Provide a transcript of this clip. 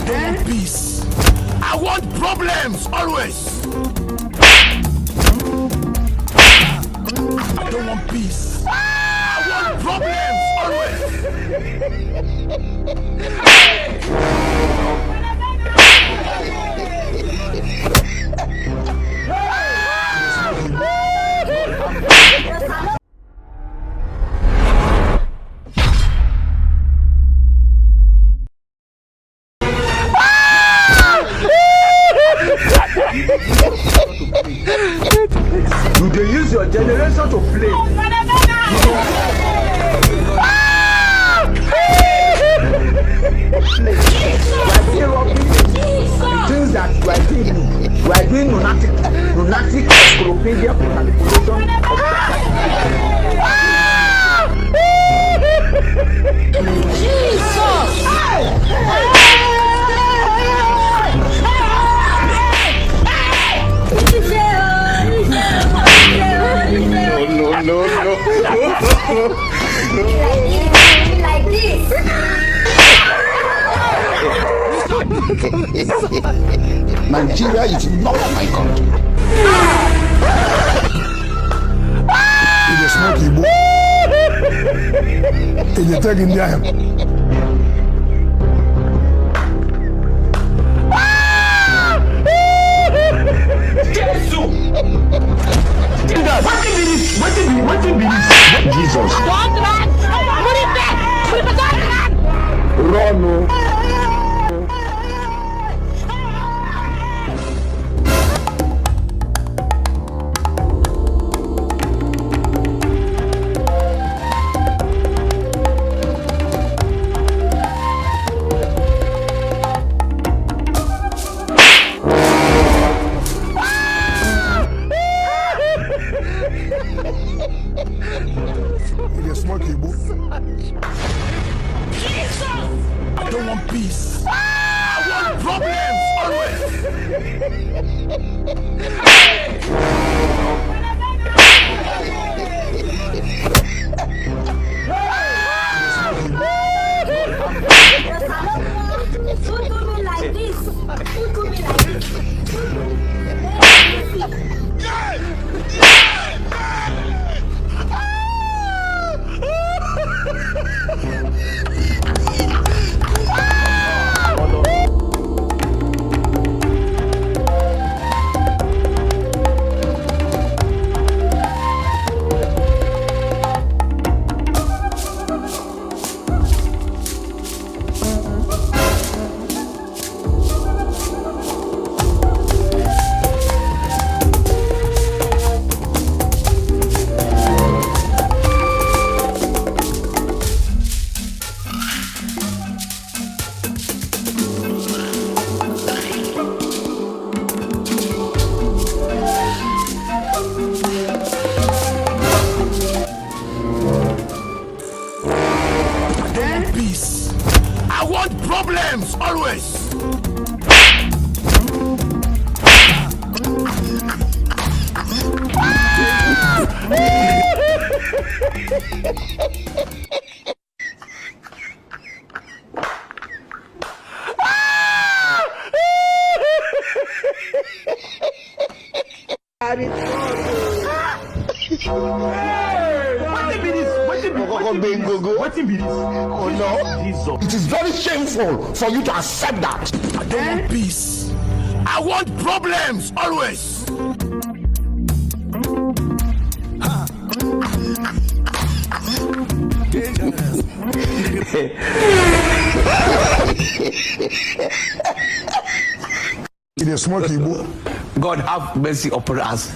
don't want peace. I want problems always. I don't want peace. I want problems always. Do they use your generation to play? Things that we are doing lunatic encyclopedia manipulation of No. Like this. Nigeria is not my country. It is not Igbo. It is taking India. What be this? Jesus. Don't run. Put it back. Don't run. Run. It is smart Igbo. I don't want peace. I want problems always. Don't do me like this. Don't do me like this. Peace. I want problems always. Oh no, it is very shameful for you to accept that. I don't want peace. I want problems always. It is smart Igbo. God have mercy upon us.